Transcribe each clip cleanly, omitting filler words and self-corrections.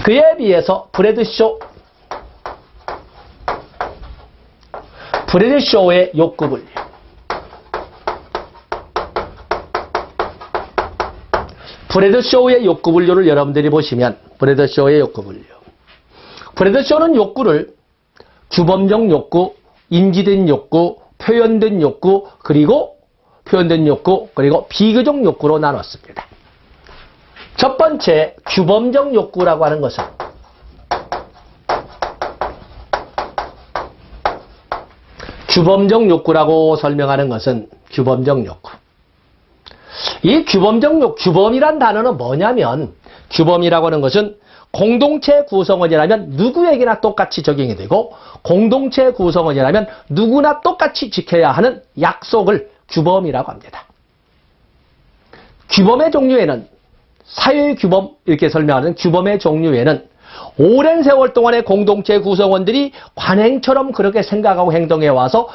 그에 비해서 브래드쇼의 욕구 분류. 브래드쇼의 욕구 분류를 여러분들이 보시면 브래드쇼의 욕구 분류. 브래드쇼는 욕구를 규범적 욕구, 인지된 욕구, 표현된 욕구, 그리고 비교적 욕구로 나눴습니다. 첫 번째 규범적 욕구라고 하는 것은 규범적 욕구라고 설명하는 것은 규범적 욕구. 이 규범이란 단어는 뭐냐면, 규범이라고 하는 것은 공동체 구성원이라면 누구에게나 똑같이 적용이 되고, 공동체 구성원이라면 누구나 똑같이 지켜야 하는 약속을 규범이라고 합니다. 규범의 종류에는, 사회의 규범 이렇게 설명하는 규범의 종류에는 오랜 세월 동안의 공동체 구성원들이 관행처럼 그렇게 생각하고 행동해 와서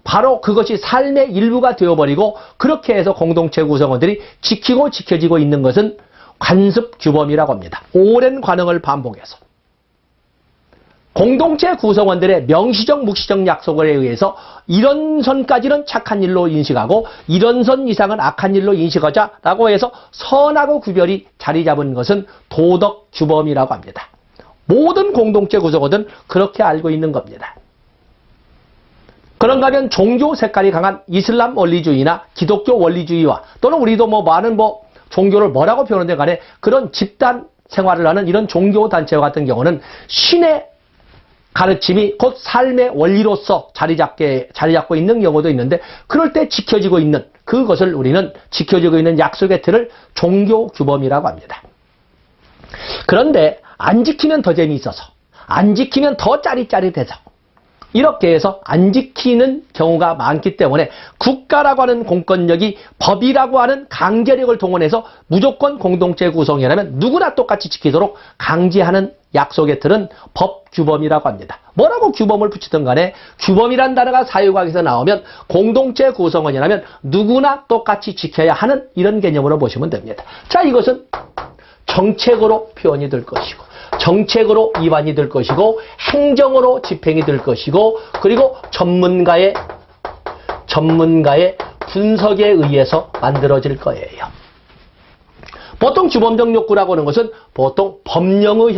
바로 그것이 삶의 일부가 되어버리고, 그렇게 해서 공동체 구성원들이 지키고 지켜지고 있는 것은 관습 규범이라고 합니다. 오랜 관행을 반복해서 공동체 구성원들의 명시적 묵시적 약속에 의해서 이런 선까지는 착한 일로 인식하고 이런 선 이상은 악한 일로 인식하자라고 해서 선하고 구별이 자리 잡은 것은 도덕 규범이라고 합니다. 모든 공동체 구성원들은 그렇게 알고 있는 겁니다. 그런가 하면 종교 색깔이 강한 이슬람 원리주의나 기독교 원리주의와, 또는 우리도 많은 종교를 뭐라고 표현하든 간에 그런 집단 생활을 하는 이런 종교 단체와 같은 경우는 신의 가르침이 곧 삶의 원리로서 자리 잡고 있는 경우도 있는데, 그럴 때 지켜지고 있는 그것을 우리는 지켜지고 있는 약속의 틀을 종교 규범이라고 합니다. 그런데 안 지키면 더 재미있어서, 안 지키면 더 짜릿짜릿해서, 이렇게 해서 안 지키는 경우가 많기 때문에 국가라고 하는 공권력이 법이라고 하는 강제력을 동원해서 무조건 공동체 구성이라면 누구나 똑같이 지키도록 강제하는 약속의 틀은 법규범이라고 합니다. 뭐라고 규범을 붙이든 간에 규범이란 단어가 사회과학에서 나오면 공동체 구성원이라면 누구나 똑같이 지켜야 하는 이런 개념으로 보시면 됩니다. 자, 이것은 정책으로 표현이 될 것이고, 정책으로 위반이 될 것이고, 행정으로 집행이 될 것이고, 그리고 전문가의 분석에 의해서 만들어질 거예요. 보통 규범적 욕구라고 하는 것은 보통 법령의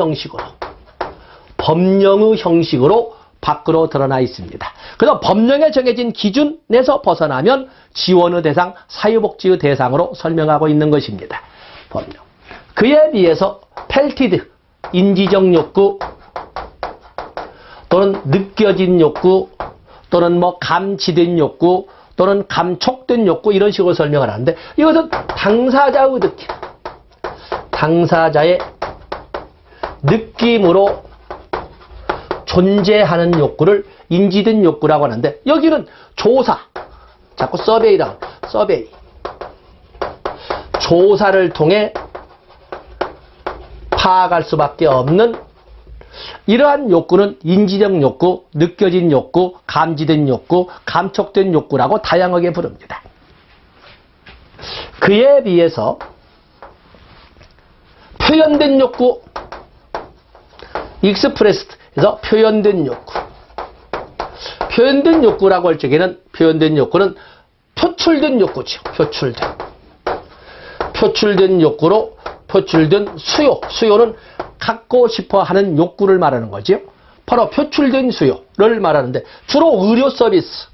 형식으로 밖으로 드러나 있습니다. 그래서 법령에 정해진 기준에서 벗어나면 지원의 대상, 사회복지의 대상으로 설명하고 있는 것입니다. 법령. 그에 비해서 펠티드, 인지적 욕구, 또는 느껴진 욕구, 또는 감지된 욕구, 또는 감촉된 욕구, 이런 식으로 설명을 하는데, 이것은 당사자의 느낌, 당사자의 느낌으로 존재하는 욕구를 인지된 욕구라고 하는데, 여기는 조사, 자꾸 서베이, 조사를 통해 파악할 수밖에 없는 이러한 욕구는 인지적 욕구, 느껴진 욕구, 감지된 욕구, 감촉된 욕구라고 다양하게 부릅니다. 그에 비해서 표현된 욕구, 익스프레스드에서 표현된 욕구. 표현된 욕구라고 할 적에는 표현된 욕구는 표출된 욕구죠. 표출된 욕구로 표출된 수요는 갖고 싶어 하는 욕구를 말하는 거죠. 바로 표출된 수요를 말하는데, 주로 의료 서비스,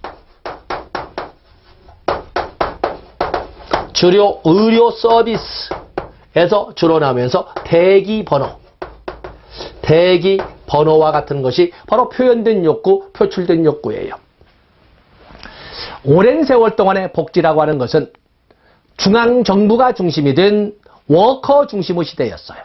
의료 서비스에서 주로 나오면서 대기 번호와 같은 것이 바로 표현된 욕구, 표출된 욕구예요. 오랜 세월 동안의 복지라고 하는 것은 중앙정부가 중심이 된 워커 중심의 시대였어요.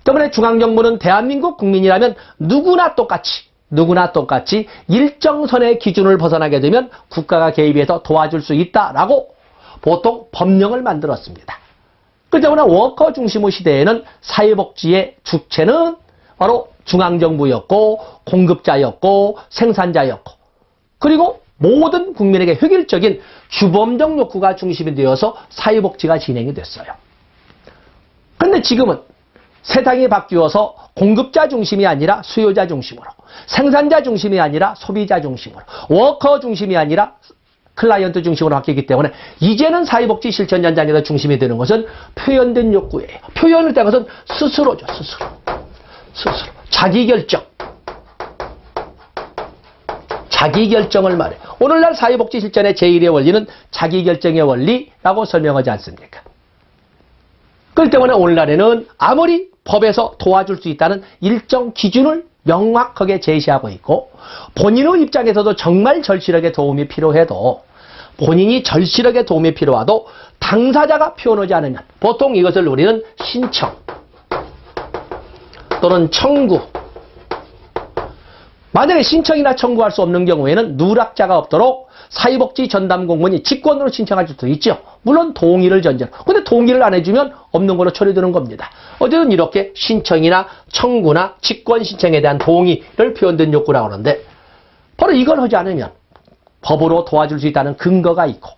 때문에 중앙정부는 대한민국 국민이라면 누구나 똑같이 일정선의 기준을 벗어나게 되면 국가가 개입해서 도와줄 수 있다라고 보통 법령을 만들었습니다. 그 때문에 워커 중심의 시대에는 사회복지의 주체는 바로 중앙정부였고, 공급자였고, 생산자였고, 그리고 모든 국민에게 획일적인 규범적 욕구가 중심이 되어서 사회복지가 진행이 됐어요. 그런데 지금은 세상이 바뀌어서 공급자 중심이 아니라 수요자 중심으로, 생산자 중심이 아니라 소비자 중심으로, 워커 중심이 아니라 클라이언트 중심으로 바뀌기 때문에 이제는 사회복지 실천 현장에서 중심이 되는 것은 표현된 욕구예요. 표현을 된 것은 스스로죠. 스스로. 자기결정. 자기결정을 말해. 오늘날 사회복지 실천의 제1의 원리는 자기결정의 원리라고 설명하지 않습니까? 그렇기 때문에 오늘날에는 아무리 법에서 도와줄 수 있다는 일정 기준을 명확하게 제시하고 있고, 본인의 입장에서도 정말 절실하게 도움이 필요해도, 본인이 절실하게 도움이 필요하도 당사자가 표현하지 않으면 보통 이것을 우리는 신청 또는 청구, 만약에 신청이나 청구할 수 없는 경우에는 누락자가 없도록 사회복지 전담 공무원이 직권으로 신청할 수도 있죠. 물론 동의를 전제로. 근데 동의를 안 해주면 없는 걸로 처리되는 겁니다. 어쨌든 이렇게 신청이나 청구나 직권 신청에 대한 동의를 표현된 욕구라고 하는데, 바로 이걸 하지 않으면 법으로 도와줄 수 있다는 근거가 있고,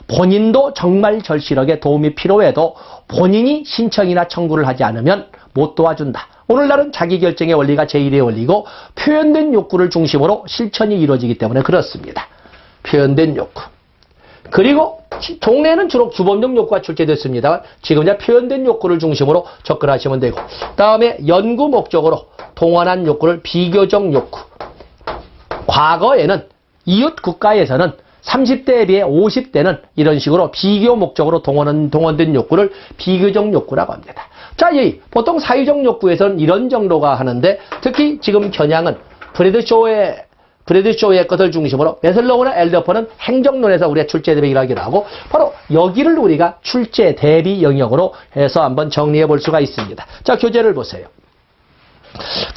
본인도 정말 절실하게 도움이 필요해도 본인이 신청이나 청구를 하지 않으면 못 도와준다. 오늘날은 자기결정의 원리가 제1의 원리고, 표현된 욕구를 중심으로 실천이 이루어지기 때문에 그렇습니다. 표현된 욕구. 그리고 동네에는 주로 규범적 욕구가 출제됐습니다만, 지금 이제 표현된 욕구를 중심으로 접근하시면 되고, 다음에 연구 목적으로 동원한 욕구를 비교적 욕구. 과거에는 이웃 국가에서는 30대에 비해 50대는 이런 식으로 비교 목적으로 동원된 욕구를 비교적 욕구라고 합니다. 자, 보통 사회적 욕구에서는 이런 정도가 하는데, 특히 지금 겨냥은 브래드쇼의 것을 중심으로 메슬로우나 엘더퍼는 행정론에서 우리가 출제 대비를 하기도 하고, 바로 여기를 우리가 출제 대비 영역으로 해서 한번 정리해 볼 수가 있습니다. 자, 교재를 보세요.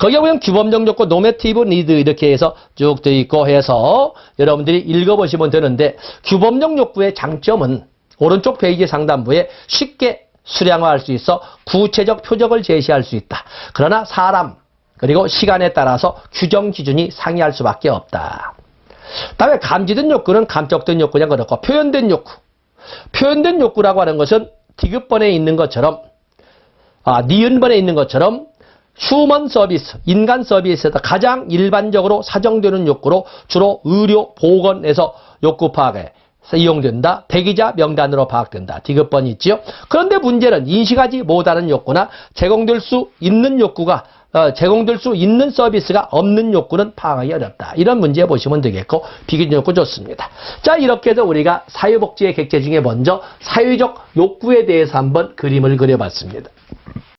거기에 보면 규범적 욕구, 노매티브 니드 이렇게 해서 쭉 되어 있고 해서 여러분들이 읽어보시면 되는데, 규범적 욕구의 장점은 오른쪽 페이지 상단부에 쉽게 수량화할 수 있어 구체적 표적을 제시할 수 있다. 그러나 사람 그리고 시간에 따라서 규정 기준이 상이할 수밖에 없다. 다음에 감지된 욕구는 감적된 욕구냐 그렇고, 표현된 욕구. 표현된 욕구라고 하는 것은 디귿번에 있는 것처럼, 니은번에 있는 것처럼 휴먼 서비스, 인간 서비스에서 가장 일반적으로 사정되는 욕구로 주로 의료, 보건에서 욕구 파악에 이용된다. 대기자 명단으로 파악된다. 디귿번이 있지요. 그런데 문제는 인식하지 못하는 욕구나 제공될 수 있는 욕구가 제공될 수 있는 서비스가 없는 욕구는 파악하기 어렵다. 이런 문제 보시면 되겠고, 비교적 욕구 좋습니다. 자, 이렇게 해서 우리가 사회복지의 객체 중에 먼저 사회적 욕구에 대해서 한번 그림을 그려봤습니다.